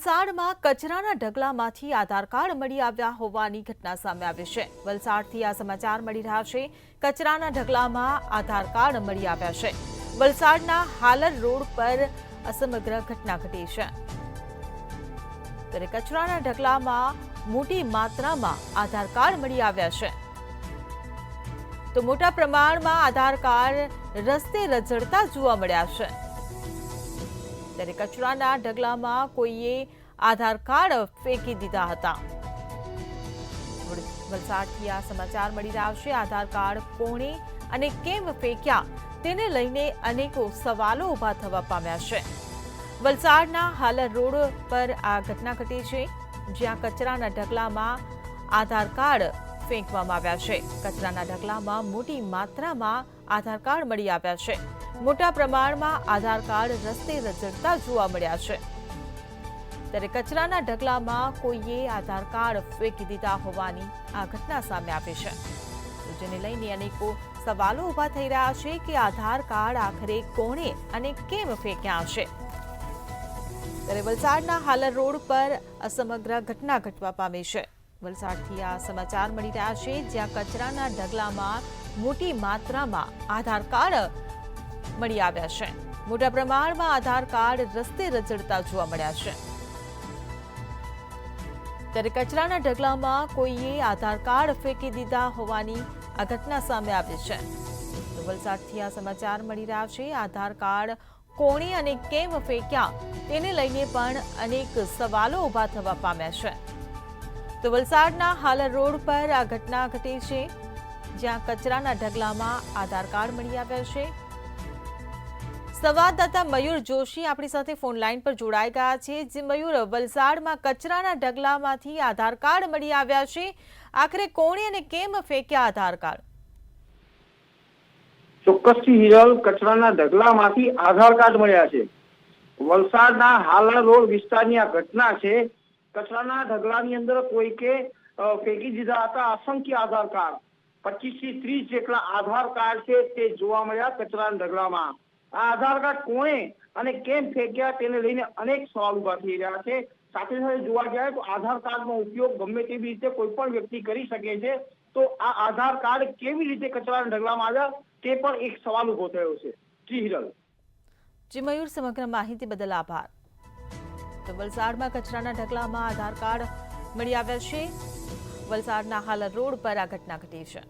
વલસાડમાં કચરાના ઢગલામાંથી આધાર કાર્ડ મળી આવ્યા હોવાની ઘટના સામે આવી છે। વલસાડથી આ સમાચાર મળી રહ્યા છે। કચરાના ઢગલામાં આધાર કાર્ડ મળી આવ્યા છે। વલસાડના હાલર રોડ પર અસમગ્ર ઘટના ઘટી છે। ત્યારે કચરાના ઢગલામાં મોટી માત્રામાં આધાર કાર્ડ મળી આવ્યા છે। તો મોટા પ્રમાણમાં આધાર કાર્ડ રસ્તે રઝળતા જોવા મળ્યા છે। ત્યારે કચરાના ઢગલામાં કોઈએ આધાર કાર્ડ ફેંકી દીધા હતા। વલસાડથી આ સમાચાર મળી રહ્યા છે। આધાર કાર્ડ કોણે અને કેમ ફેંક્યા તેને લઈને અનેકો સવાલો ઊભા થવા પામ્યા છે। વલસાડના હાલર રોડ પર આ ઘટના ઘટી છે, જ્યાં કચરાના ઢગલામાં આધાર કાર્ડ ફેંકવામાં આવ્યા છે। કચરાના ઢગલામાં મોટી માત્રામાં આધાર કાર્ડ મળી આવ્યા છે। મોટા પ્રમાણમાં આધાર કાર્ડ રસ્તે રઝળતા જોવા મળ્યા છે। ત્યારે કચરાના ઢગલામાં કોઈએ આધાર કાર્ડ ફેંકી દીધા હોવાની આ ઘટના સામે આવી છે, જેને લઈને અનેકો સવાલો ઊભા થઈ રહ્યા છે કે આધાર કાર્ડ આખરે કોણે અને કેમ ફેંક્યા હશે। ત્યારે વલસાડના હાલર રોડ પર અસમગ્ર ઘટના ઘટવા પામી છે। વલસાડથી આ સમાચાર મળી રહ્યા છે, જ્યાં કચરાના ઢગલામાં મોટી માત્રામાં આધાર કાર્ડ મળી આવ્યા છે। મોટા પ્રમાણમાં આધાર કાર્ડ રસ્તે રઝળતા જોવા મળ્યા છે। ત્યારે કચરાના ઢગલામાં કોઈએ આધાર કાર્ડ ફેંકી દીધા હોવાની આ ઘટના સામે આવી છે। તો વલસાડથી આ સમાચાર મળી રહ્યા છે। આધાર કાર્ડ કોણે અને કેમ ફેંક્યા તેને લઈને પણ અનેક સવાલો ઊભા થવા પામ્યા છે। તો વલસાડના હાલર રોડ પર આ ઘટના ઘટી છે, જ્યાં કચરાના ઢગલામાં આધાર કાર્ડ મળી આવ્યા છે। સંવાદદાતા મયુર જોશી આપણી સાથે ફોન લાઈન પર જોડાઈ ગયા છે। જે મયુર, વલસાડમાં કચરાના ઢગલામાંથી આધાર કાર્ડ મળી આવ્યા છે, આખરે કોણે અને કેમ ફેંક્યા આધાર કાર્ડ? ચોક્કસથી હિરલ, કચરાના ઢગલામાંથી આધાર કાર્ડ મળ્યા છે। વલસાડના હાલર રોડ વિસ્તારની આ ઘટના છે। કચરાના ઢગલાની અંદર કોઈકે ફેંકી દીધા હતા અસંખ્ય આધાર કાર્ડ। 25 થી 30 જેટલા આધાર કાર્ડ છે તે જોવા મળ્યા કચરાના ઢગલામાં। આ આધાર કાર્ડ કોણે અને કેમ ફેંક્યા તેને લઈને અનેક સવાલ ઉભા થઈ રહ્યા છે। સાથે સાથે જોવા જાય તો આધાર કાર્ડનો ઉપયોગ ગમે તેવી રીતે કોઈ પણ વ્યક્તિ કરી શકે છે, તો આ આધાર કાર્ડ કેવી રીતે કચરાના ઢગલામાં આવ્યા તે પણ એક સવાલ ઉભો થયો છે। જી હિરલ। જી મયુર, સમગ્ર માહિતી બદલ આભાર। તો વલસાડમાં કચરાના ઢગલામાં આધાર કાર્ડ મળી આવ્યા છે। વલસાડના હાલર રોડ પર આ ઘટના ઘટી છે।